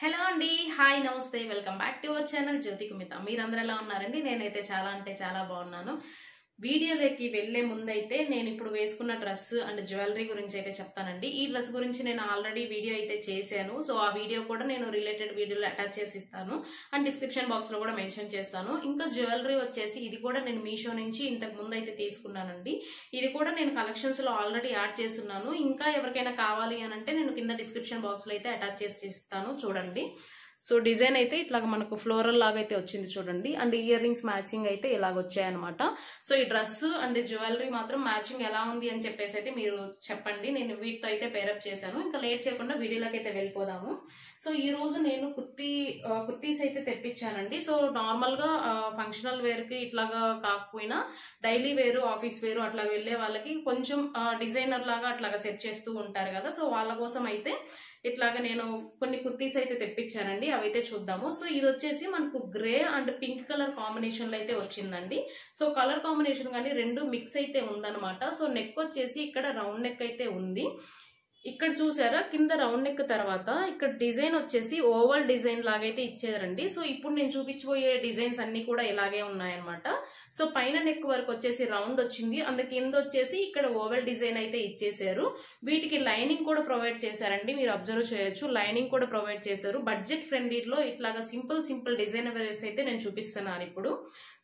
Hello అండి, hi, నమస్తే, welcome back to our channel Jyothi Kumitha. మీరందరూ ఎలా ఉన్నారండి? నేనైతే చాలా అంటే చాలా బాగున్నాను. వీడియోలోకి వెళ్లే ముందైతే నేను ఇప్పుడు వేసుకున్న డ్రెస్ అండ్ జ్యువెలరీ గురించి అయితే చెప్తానండి. ఈ డ్రెస్ గురించి నేను ఆల్రెడీ వీడియో అయితే చేశాను. సో ఆ వీడియో కూడా నేను రిలేటెడ్ వీడియోలో అటాచ్ చేసి ఇస్తాను అండ్ డిస్క్రిప్షన్ బాక్స్ లో కూడా మెన్షన్ చేస్తాను. ఇంకా జ్యువెలరీ వచ్చేసి ఇది కూడా నేను మీషో నుంచి ఇంతకు ముందు అయితే తీసుకున్నానండి. ఇది కూడా నేను కలెక్షన్స్ లో ఆల్రెడీ యాడ్ చేస్తున్నాను. ఇంకా ఎవరికైనా కావాలి అని అంటే నేను కింద డిస్క్రిప్షన్ బాక్స్ లో అయితే అటాచ్ చేసి ఇస్తాను, చూడండి. సో డిజైన్ అయితే ఇట్లాగ మనకు ఫ్లోరల్ లాగా అయితే వచ్చింది చూడండి. అండ్ ఇయర్ రింగ్స్ మ్యాచింగ్ అయితే ఇలాగ వచ్చాయన్నమాట. సో ఈ డ్రెస్ అండ్ జ్యువెలరీ మాత్రం మ్యాచింగ్ ఎలా ఉంది అని చెప్పేసి అయితే మీరు చెప్పండి. నేను వీటితో అయితే పేరప్ చేశాను. ఇంకా లేట్ చేయకుండా వీడియోలోకి అయితే వెళ్ళిపోదాము. సో ఈ రోజు నేను కుర్తీస్ అయితే తెప్పించానండి. సో నార్మల్ గా ఫంక్షనల్ వేర్ కి ఇట్లాగా కాకపోయినా డైలీ వేరు, ఆఫీస్ వేరు అట్లా వెళ్లే వాళ్ళకి కొంచెం డిజైనర్ లాగా అట్లాగా సెట్ చేస్తూ ఉంటారు కదా. సో వాళ్ళ కోసం అయితే ఇట్లాగా నేను కొన్ని కుర్తీస్ అయితే తెప్పించానండి. అవైతే చూద్దాము. సో ఇది వచ్చేసి మనకు grey and pink colour combination లో అయితే వచ్చిందండి. సో కలర్ కాంబినేషన్ కానీ రెండు మిక్స్ అయితే ఉందన్నమాట. సో నెక్ వచ్చేసి ఇక్కడ రౌండ్ నెక్ అయితే ఉంది. ఇక్కడ చూసారా, కింద రౌండ్ నెక్ తర్వాత ఇక్కడ డిజైన్ వచ్చేసి ఓవల్ డిజైన్ లాగైతే ఇచ్చారండి. సో ఇప్పుడు నేను చూపించబోయే డిజైన్స్ అన్ని కూడా ఇలాగే ఉన్నాయన్నమాట. సో పైన నెక్ వరకు వచ్చేసి రౌండ్ వచ్చింది, అందుకు కింద వచ్చేసి ఇక్కడ ఓవల్ డిజైన్ అయితే ఇచ్చేసారు. వీటికి లైనింగ్ కూడా ప్రొవైడ్ చేశారండి, మీరు అబ్జర్వ్ చేయొచ్చు. లైనింగ్ కూడా ప్రొవైడ్ చేశారు. బడ్జెట్ ఫ్రెండ్లీలో ఇట్లాగా సింపుల్ డిజైన్ వేరేస్ అయితే నేను చూపిస్తున్నాను ఇప్పుడు.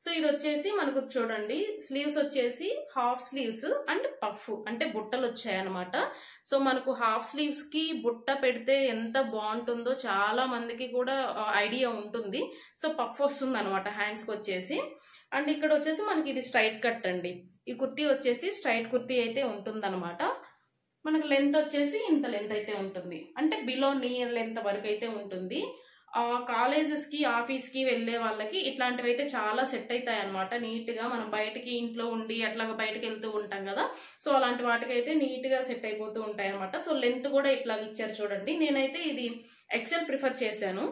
సో ఇది వచ్చేసి మనకు చూడండి, స్లీవ్స్ వచ్చేసి హాఫ్ స్లీవ్స్ అండ్ పఫ్ అంటే బుట్టలు వచ్చాయన్నమాట. సో మనకు హాఫ్ స్లీవ్స్ కి బుట్ట పెడితే ఎంత బాగుంటుందో చాలా మందికి కూడా ఐడియా ఉంటుంది. సో పఫ్ వస్తుంది అనమాట హ్యాండ్స్ కి వచ్చేసి. అండ్ ఇక్కడ వచ్చేసి మనకి ఇది స్ట్రైట్ కట్ అండి. ఈ కుర్తీ వచ్చేసి స్ట్రైట్ కుర్తీ అయితే ఉంటుంది అనమాట. మనకు లెంత్ వచ్చేసి ఇంత లెంత్ అయితే ఉంటుంది, అంటే బిలో నీ లెంత్ వరకు అయితే ఉంటుంది. కాలేజెస్ కి ఆఫీస్ కి వెళ్లే వాళ్ళకి ఇట్లాంటివి అయితే చాలా సెట్ అవుతాయి అనమాట. నీట్ గా మనం బయటకి ఇంట్లో ఉండి అట్లాగా బయటకు వెళ్తూ ఉంటాం కదా. సో అలాంటి వాటికి అయితే నీట్ గా సెట్ అయిపోతూ ఉంటాయి అనమాట. సో లెంత్ కూడా ఇట్లాగ ఇచ్చారు చూడండి. నేనైతే ఇది ఎక్సెల్ ప్రిఫర్ చేశాను.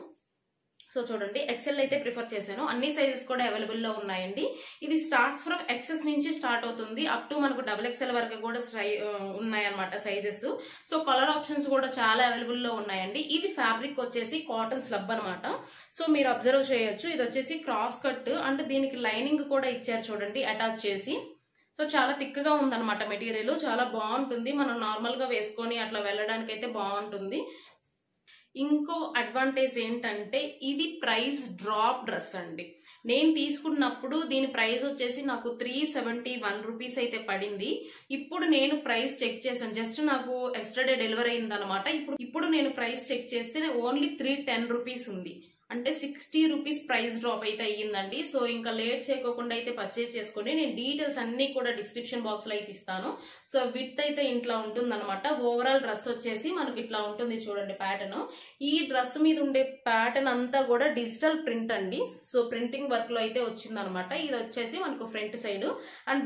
సో చూడండి, ఎక్సెల్ అయితే ప్రిఫర్ చేశాను. అన్ని సైజెస్ కూడా అవైలబుల్ లో ఉన్నాయండి. ఇది స్టార్ట్స్ ఫ్రమ్ ఎక్సెస్ నుంచి స్టార్ట్ అవుతుంది అప్ టు మనకు XXL వరకు కూడా ఉన్నాయన్నమాట సైజెస్. సో కలర్ ఆప్షన్స్ కూడా చాలా అవైలబుల్ లో ఉన్నాయండి. ఇది ఫ్యాబ్రిక్ వచ్చేసి కాటన్ స్లబ్ అనమాట. సో మీరు అబ్జర్వ్ చేయొచ్చు, ఇది వచ్చేసి క్రాస్ కట్ అండ్ దీనికి లైనింగ్ కూడా ఇచ్చారు చూడండి అటాచ్ చేసి. సో చాలా థిక్ గా ఉందన్నమాట మెటీరియల్, చాలా బాగుంటుంది. మనం నార్మల్ గా వేసుకొని అట్లా వెళ్ళడానికి అయితే బాగుంటుంది. ఇంకో అడ్వాంటేజ్ ఏంటంటే ఇది ప్రైస్ డ్రాప్ డ్రెస్ అండి. నేను తీసుకున్నప్పుడు దీని ప్రైస్ వచ్చేసి నాకు 371 రూపీస్ అయితే పడింది. ఇప్పుడు నేను ప్రైస్ చెక్ చేశాను, జస్ట్ నాకు ఎస్టర్డే డెలివరీ అయింది అనమాట. ఇప్పుడు నేను ప్రైస్ చెక్ చేస్తే ఓన్లీ 310 రూపీస్ ఉంది, అంటే 60 రూపీస్ ప్రైస్ డ్రాప్ అయితే అయ్యిందండి. సో ఇంకా లేట్ చేయకుండా అయితే పర్చేస్ చేసుకోండి. నేను డీటెయిల్స్ అన్ని కూడా డిస్క్రిప్షన్ బాక్స్ లో అయితే ఇస్తాను. సో విత్ అయితే ఇట్లా ఉంటుంది అనమాట. ఓవరాల్ డ్రెస్ వచ్చేసి మనకి ఇట్లా ఉంటుంది చూడండి ప్యాటర్న్. ఈ డ్రెస్ మీద ఉండే ప్యాటర్న్ అంతా కూడా డిజిటల్ ప్రింట్ అండి. సో ప్రింటింగ్ వర్క్ లో అయితే వచ్చింది అనమాట. ఇది వచ్చేసి మనకు front side and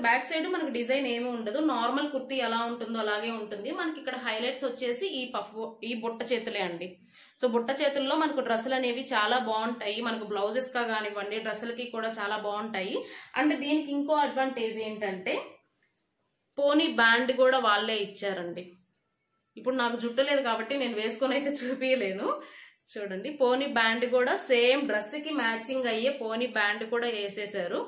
back side మనకు డిజైన్ ఏమి ఉండదు. నార్మల్ కుర్తీ ఎలా ఉంటుందో అలాగే ఉంటుంది. మనకి ఇక్కడ హైలైట్స్ వచ్చేసి ఈ బుట్ట చేతులే అండి. సో బుట్ట చేతుల్లో మనకు డ్రెస్సులు అనేవి చాలా బాగుంటాయి. మనకు బ్లౌజెస్ గా కానివ్వండి, డ్రెస్సులకి కూడా చాలా బాగుంటాయి. అండ్ దీనికి ఇంకో అడ్వాంటేజ్ ఏంటంటే పోనీ బ్యాండ్ కూడా వాళ్ళే ఇచ్చారండి. ఇప్పుడు నాకు జుట్టు లేదు కాబట్టి నేను వేసుకొని అయితే చూపించలేను. చూడండి, పోనీ బ్యాండ్ కూడా సేమ్ డ్రెస్ కి మ్యాచింగ్ అయ్యే పోనీ బ్యాండ్ కూడా వేసేసారు.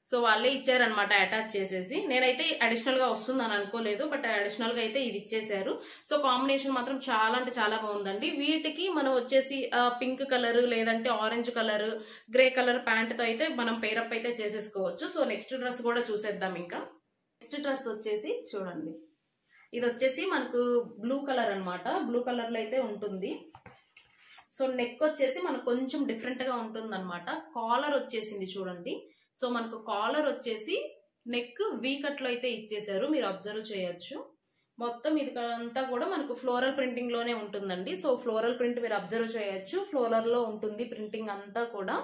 సో వాళ్ళే ఇచ్చారనమాట అటాచ్ చేసేసి. నేనైతే అడిషనల్ గా వస్తుంది అని అనుకోలేదు, బట్ అడిషనల్ గా అయితే ఇది ఇచ్చేసారు. సో కాంబినేషన్ మాత్రం చాలా అంటే చాలా బాగుందండి. వీటికి మనం వచ్చేసి పింక్ కలర్ లేదంటే orange colour, grey colour pant తో అయితే మనం పేరప్ అయితే చేసేసుకోవచ్చు. సో నెక్స్ట్ డ్రెస్ కూడా చూసేద్దాం. ఇంకా నెక్స్ట్ డ్రెస్ వచ్చేసి చూడండి, ఇది వచ్చేసి మనకు బ్లూ కలర్ అనమాట. బ్లూ కలర్ లో అయితే ఉంటుంది. సో నెక్ వచ్చేసి మనకు కొంచెం డిఫరెంట్ గా ఉంటుంది అనమాట. కాలర్ వచ్చేసింది చూడండి. సో మనకు కాలర్ వచ్చేసి నెక్ వీ కట్ లో అయితే ఇచ్చేసారు, మీరు అబ్జర్వ్ చేయొచ్చు. మొత్తం ఇది అంతా కూడా మనకు ఫ్లోరల్ ప్రింటింగ్ లోనే ఉంటుందండి. సో ఫ్లోరల్ ప్రింట్ మీరు అబ్జర్వ్ చేయొచ్చు, ఫ్లోరల్ లో ఉంటుంది ప్రింటింగ్ అంతా కూడా.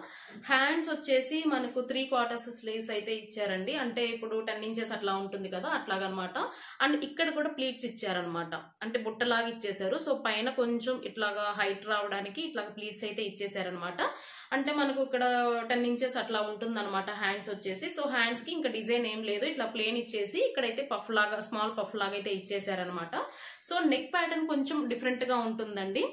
హ్యాండ్స్ వచ్చేసి మనకు 3/4 స్లీవ్స్ అయితే ఇచ్చారండి, అంటే ఇప్పుడు 10 ఇంచెస్ అట్లా ఉంటుంది కదా, అట్లాగనమాట. అండ్ ఇక్కడ కూడా ప్లీట్స్ ఇచ్చారనమాట, అంటే బుట్టలాగా ఇచ్చేసారు. సో పైన కొంచెం ఇట్లాగా హైట్ రావడానికి ఇట్లాగా ప్లీట్స్ అయితే ఇచ్చేసారనమాట. అంటే మనకు ఇక్కడ 10 ఇంచెస్ అట్లా ఉంటుంది అనమాట హ్యాండ్స్ వచ్చేసి. సో హ్యాండ్స్ కి ఇంకా డిజైన్ ఏం లేదు, ఇట్లా ప్లేన్ ఇచ్చేసి ఇక్కడైతే పఫ్ లాగా స్మాల్ పఫ్ లాగా అయితే ఇచ్చేసారనమాట. సో నెక్ ప్యాటర్న్ కొంచెం డిఫరెంట్ గా ఉంటుందండి.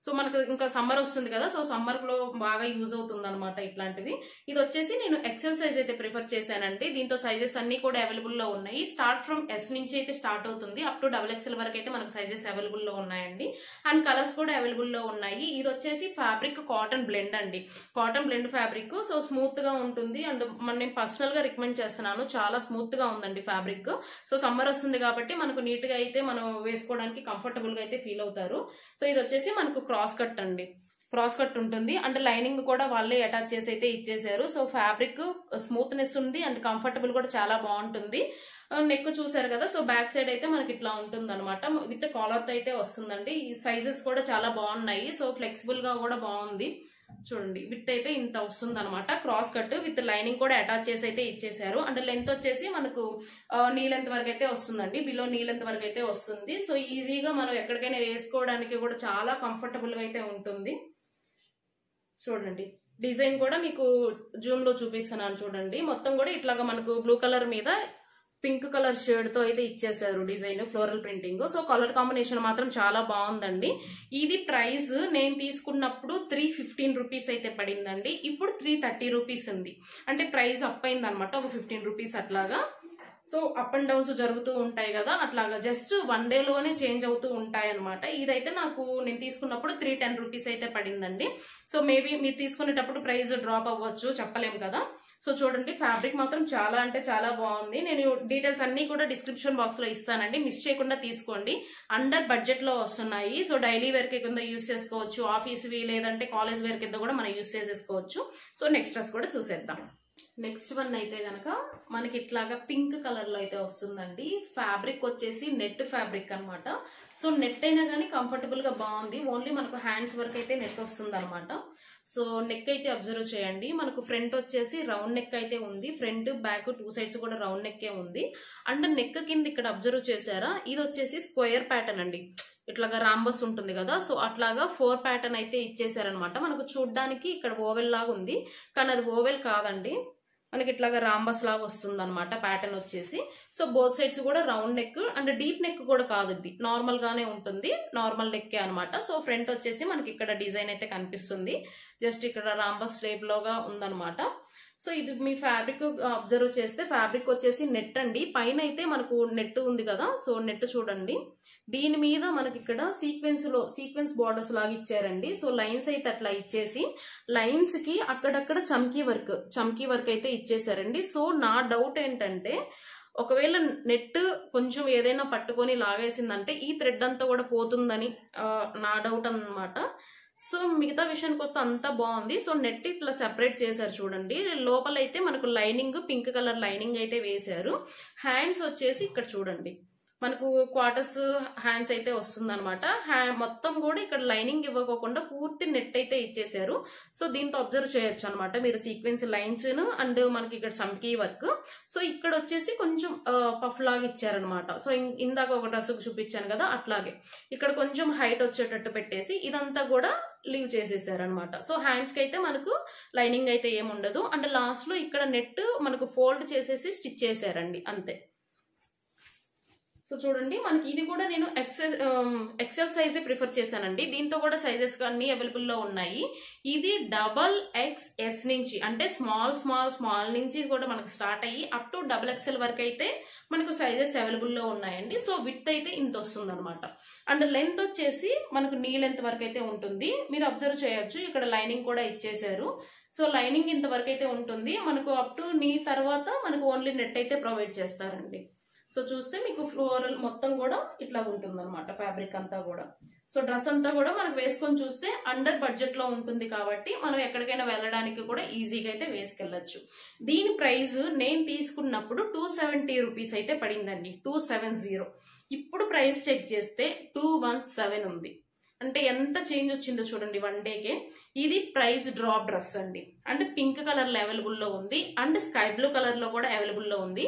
సో మనకు ఇంకా సమ్మర్ వస్తుంది కదా, సో సమ్మర్ లో బాగా యూజ్ అవుతుంది అనమాట ఇట్లాంటివి. ఇది వచ్చేసి నేను ఎక్సెల్ సైజ్ అయితే ప్రిఫర్ చేశానండి. దీంతో సైజెస్ అన్ని కూడా అవైలబుల్ లో ఉన్నాయి. స్టార్ట్ ఫ్రమ్ ఎస్ నుంచి అయితే స్టార్ట్ అవుతుంది, అప్ టు XXL వరకు అయితే మనకు సైజెస్ అవైలబుల్ లో ఉన్నాయండి. అండ్ కలర్స్ కూడా అవైలబుల్ లో ఉన్నాయి. ఇది వచ్చేసి ఫ్యాబ్రిక్ కాటన్ బ్లెండ్ అండి, cotton blend fabric. So smooth గా ఉంటుంది అండ్ నేను పర్సనల్ గా రికమెండ్ చేస్తున్నాను, చాలా స్మూత్ గా ఉందండి ఫ్యాబ్రిక్. సో సమ్మర్ వస్తుంది కాబట్టి మనకు నీట్ గా అయితే మనం వేసుకోవడానికి కంఫర్టబుల్ గా అయితే ఫీల్ అవుతారు. సో ఇది వచ్చేసి మనకు క్రాస్ కట్ అండి, క్రాస్ కట్ ఉంటుంది అండ్ లైనింగ్ కూడా వాళ్ళే అటాచ్ చేసి అయితే ఇచ్చేసారు. సో ఫ్యాబ్రిక్ స్మూత్నెస్ ఉంది అండ్ కంఫర్టబుల్ కూడా చాలా బాగుంటుంది. నెక్ చూసారు కదా, సో బ్యాక్ సైడ్ అయితే మనకి ఇట్లా ఉంటుంది అనమాట, విత్ కాలర్ తో అయితే వస్తుందండి. ఈ సైజెస్ కూడా చాలా బాగున్నాయి, సో ఫ్లెక్సిబుల్ గా కూడా బాగుంది. చూడండి విత్ అయితే ఇంత వస్తుంది అనమాట, క్రాస్ కట్ విత్ లైనింగ్ కూడా అటాచ్ చేసి అయితే ఇచ్చేసారు. అండ్ లెంత్ వచ్చేసి మనకు నీ లెంత్ వరకు అయితే వస్తుందండి, బిలో నీ లెంత్ వరకు అయితే వస్తుంది. సో ఈజీగా మనం ఎక్కడికైనా వేసుకోవడానికి కూడా చాలా కంఫర్టబుల్ గా అయితే ఉంటుంది. చూడండి డిజైన్ కూడా మీకు జూమ్ లో చూపిస్తున్నాను చూడండి, మొత్తం కూడా ఇట్లాగా మనకు బ్లూ కలర్ మీద పింక్ కలర్ షేడ్ తో అయితే ఇచ్చేసారు design, floral printing. So colour combination మాత్రం చాలా బాగుందండి. ఇది ప్రైస్ నేను తీసుకున్నప్పుడు 315 రూపీస్ అయితే పడిందండి, ఇప్పుడు 330 రూపీస్ ఉంది. అంటే ప్రైస్ అప్ అయింది అనమాట, ఒక 15 రూపీస్ అట్లాగా. సో అప్ అండ్ డౌన్స్ జరుగుతూ ఉంటాయి కదా, అట్లాగా జస్ట్ 1 డే లోనే చేంజ్ అవుతూ ఉంటాయి అనమాట. ఇదైతే నేను తీసుకున్నప్పుడు 310 రూపీస్ అయితే పడిందండి. సో మేబీ మీరు తీసుకునేటప్పుడు ప్రైస్ డ్రాప్ అవ్వచ్చు, చెప్పలేం కదా. సో చూడండి ఫ్యాబ్రిక్ మాత్రం చాలా అంటే చాలా బాగుంది. నేను డీటెయిల్స్ అన్ని కూడా డిస్క్రిప్షన్ బాక్స్ లో ఇస్తానండి, మిస్ చేయకుండా తీసుకోండి. అండర్ బడ్జెట్ లో వస్తున్నాయి. సో డైలీ వేర్ కింద యూస్ చేసుకోవచ్చు, ఆఫీస్ వి లేదంటే కాలేజ్ వేర్ కింద కూడా మనం యూస్ చేసేసుకోవచ్చు. సో నెక్స్ట్ డ్రెస్ కూడా చూసేద్దాం. నెక్స్ట్ వన్ అయితే గనక మనకి ఇట్లాగా పింక్ కలర్ లో అయితే వస్తుందండి. ఫ్యాబ్రిక్ వచ్చేసి నెట్ ఫ్యాబ్రిక్ అనమాట. సో నెట్ అయినా కానీ కంఫర్టబుల్ గా బాగుంది, ఓన్లీ మనకు హ్యాండ్స్ వరకు అయితే నెట్ వస్తుంది అనమాట. సో నెక్ అయితే అబ్జర్వ్ చేయండి, మనకు ఫ్రంట్ వచ్చేసి రౌండ్ నెక్ అయితే ఉంది, ఫ్రంట్ బ్యాక్ 2 సైడ్స్ కూడా రౌండ్ నెక్ ఉంది. అండ్ నెక్ కింద ఇక్కడ అబ్జర్వ్ చేశారా, ఇది వచ్చేసి స్క్వేర్ ప్యాటర్న్ అండి, ఇట్లాగా రాంబస్ ఉంటుంది కదా, సో అట్లాగా 4 ప్యాటర్న్ అయితే ఇచ్చేసారనమాట. మనకు చూడ్డానికి ఇక్కడ ఓవెల్ లాగా ఉంది, కానీ అది ఓవెల్ కాదండి, మనకి ఇట్లాగా రాంబస్ లాగా వస్తుంది అనమాట ప్యాటర్న్ వచ్చేసి. సో బోత్ సైడ్స్ కూడా round neck and deep neck కూడా కాదు, ఇది నార్మల్ గానే ఉంటుంది, నార్మల్ నెక్ అనమాట. సో ఫ్రంట్ వచ్చేసి మనకి ఇక్కడ డిజైన్ అయితే కనిపిస్తుంది, జస్ట్ ఇక్కడ రాంబస్ షేప్ లోగా ఉందన్నమాట. సో ఇది మీ ఫ్యాబ్రిక్ అబ్జర్వ్ చేస్తే ఫ్యాబ్రిక్ వచ్చేసి నెట్ అండి, పైన అయితే మనకు నెట్ ఉంది కదా, సో నెట్ చూడండి, దీని మీద మనకి ఇక్కడ సీక్వెన్స్ బార్డర్స్ లాగా ఇచ్చారండి. సో లైన్స్ అయితే అట్లా ఇచ్చేసి లైన్స్ కి అక్కడక్కడ చమ్కీ వర్క్ అయితే ఇచ్చేసారండి. సో నా డౌట్ ఏంటంటే, ఒకవేళ నెట్ కొంచెం ఏదైనా పట్టుకొని లాగేసిందంటే ఈ థ్రెడ్ అంతా కూడా పోతుందని నా డౌట్ అన్నమాట. సో మిగతా విషయానికి వస్తే అంతా బాగుంది. సో నెట్ ఇట్లా సెపరేట్ చేశారు చూడండి, లోపలైతే మనకు లైనింగ్ పింక్ కలర్ లైనింగ్ అయితే వేశారు. హ్యాండ్స్ వచ్చేసి ఇక్కడ చూడండి, మనకు క్వార్టర్స్ హ్యాండ్స్ అయితే వస్తుంది అనమాట. మొత్తం కూడా ఇక్కడ లైనింగ్ ఇవ్వకోకుండా పూర్తి నెట్ అయితే ఇచ్చేసారు. సో దీంతో అబ్జర్వ్ చేయొచ్చు అనమాట మీరు సీక్వెన్స్ లైన్స్ అండ్ మనకి ఇక్కడ చమ్కీ వర్క్. సో ఇక్కడ వచ్చేసి కొంచెం పఫ్ లాగా ఇచ్చారనమాట. సో ఇందాక ఒక డ్రెస్ చూపించాను కదా, అట్లాగే ఇక్కడ కొంచెం హైట్ వచ్చేటట్టు పెట్టేసి ఇదంతా కూడా లీవ్ చేసేసారనమాట. సో హ్యాండ్స్ కి అయితే మనకు లైనింగ్ అయితే ఏముండదు. అండ్ లాస్ట్ లో ఇక్కడ నెట్ మనకు ఫోల్డ్ చేసేసి స్టిచ్ చేశారండి, అంతే. సో చూడండి మనకి ఇది కూడా నేను ఎక్సెల్ సైజే ప్రిఫర్ చేశానండి, దీంతో కూడా సైజెస్ అన్ని అవైలబుల్ లో ఉన్నాయి. ఇది XXS నుంచి అంటే స్మాల్ నుంచి కూడా మనకు స్టార్ట్ అయ్యి అప్ టు XXL వరకు అయితే మనకు సైజెస్ అవైలబుల్ లో ఉన్నాయండి. సో విడ్త్ అయితే ఇంత వస్తుంది అనమాట. అండ్ లెంత్ వచ్చేసి మనకు నీ లెంత్ వరకు అయితే ఉంటుంది, మీరు అబ్జర్వ్ చేయొచ్చు ఇక్కడ లైనింగ్ కూడా ఇచ్చేసారు. సో లైనింగ్ ఇంత వరకు అయితే ఉంటుంది, మనకు అప్ టు నీ తర్వాత మనకు ఓన్లీ నెట్ అయితే ప్రొవైడ్ చేస్తారండి. సో చూస్తే మీకు ఫ్లోరల్ మొత్తం కూడా ఇట్లా ఉంటుంది అనమాట ఫ్యాబ్రిక్ అంతా కూడా. సో డ్రెస్ అంతా కూడా మనకు వేసుకొని చూస్తే అండర్ బడ్జెట్ లో ఉంటుంది కాబట్టి మనం ఎక్కడికైనా వెళ్ళడానికి కూడా ఈజీగా అయితే వేసుకెళ్ళచ్చు. దీని ప్రైస్ నేను తీసుకున్నప్పుడు 270 రూపీస్ అయితే పడిందండి, 270. ఇప్పుడు ప్రైస్ చెక్ చేస్తే 217 ఉంది. అంటే ఎంత చేంజ్ వచ్చిందో చూడండి 1 డేకే. ఇది ప్రైస్ డ్రాప్ డ్రెస్ అండి, అంటే పింక్ కలర్ లో అవైలబుల్ లో ఉంది అండ్ స్కై బ్లూ కలర్ లో కూడా అవైలబుల్ లో ఉంది.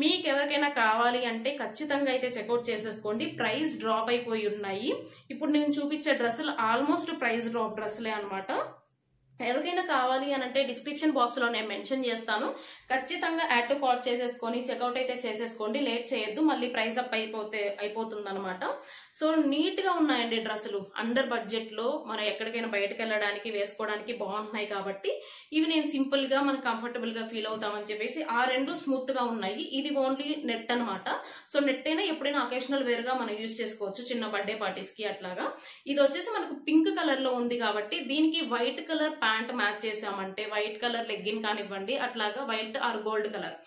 మీకు ఎవరికైనా కావాలి అంటే ఖచ్చితంగా అయితే చెక్అవుట్ చేసేసుకోండి, ప్రైస్ డ్రాప్ అయిపోయి ఉన్నాయి. ఇప్పుడు నేను చూపించే డ్రెస్సులు ఆల్మోస్ట్ ప్రైస్ డ్రాప్ డ్రెస్సులే అనమాట. ఎవరికైనా కావాలి అని అంటే డిస్క్రిప్షన్ బాక్స్ లో నేను మెన్షన్ చేస్తాను. ఖచ్చితంగా యాడ్ టు కార్ట్ చేసేసుకొని చెక్అవుట్ అయితే చేసేసుకోండి, లేట్ చేయొద్దు, మళ్ళీ ప్రైస్ అప్ అయిపోతుంది అనమాట. సో నీట్ గా ఉన్నాయండి డ్రెస్సులు, అండర్ బడ్జెట్ లో మనం ఎక్కడికైనా బయటకు వెళ్ళడానికి వేసుకోవడానికి బాగుంటున్నాయి. కాబట్టి ఇవి నేను సింపుల్ గా మనం కంఫర్టబుల్ గా ఫీల్ అవుతామని చెప్పేసి ఆ రెండు స్మూత్ గా ఉన్నాయి. ఇది ఓన్లీ నెట్ అనమాట. సో నెట్ అయినా ఎప్పుడైనా అకేషనల్ వేర్ గా మనం యూజ్ చేసుకోవచ్చు, చిన్న బర్త్డే పార్టీస్ కి అట్లాగా. ఇది వచ్చేసి మనకు పింక్ కలర్ లో ఉంది కాబట్టి దీనికి వైట్ కలర్ ప్యాంట్ మ్యాచ్ చేసామంటే, వైట్ కలర్ లెగ్గిన్ కానివ్వండి, అట్లాగా వైట్ ఆర్ గోల్డ్ కలర్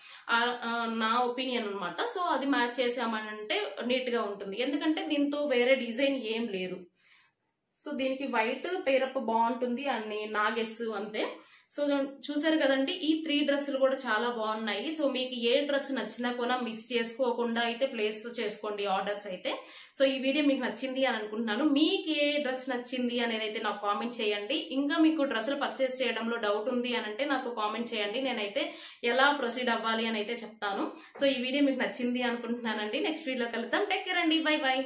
నా ఒపీనియన్ అనమాట. సో అది మ్యాచ్ చేసామనంటే నీట్ గా ఉంటుంది, ఎందుకంటే దీంతో వేరే డిజైన్ ఏం లేదు. సో దీనికి వైట్ పేరప్ బాగుంటుంది అని నా గెస్ అంతే. సో చూసారు కదండి, ఈ 3 డ్రెస్సులు కూడా చాలా బాగున్నాయి. సో మీకు ఏ డ్రెస్ నచ్చినా కూడా మిస్ చేసుకోకుండా అయితే ప్లేస్ చేసుకోండి ఆర్డర్స్ అయితే. సో ఈ వీడియో మీకు నచ్చింది అని అనుకుంటున్నాను. మీకు ఏ డ్రెస్ నచ్చింది అనేది అయితే నాకు కామెంట్ చేయండి. ఇంకా మీకు డ్రెస్సులు పర్చేస్ చేయడంలో డౌట్ ఉంది అని అంటే నాకు కామెంట్ చేయండి, నేనైతే ఎలా ప్రొసీడ్ అవ్వాలి అని అయితే చెప్తాను. సో ఈ వీడియో మీకు నచ్చింది అనుకుంటున్నానండి. నెక్స్ట్ వీడియోలో కలుద్దాం. టేక్ కేర్ అండి, బై బై.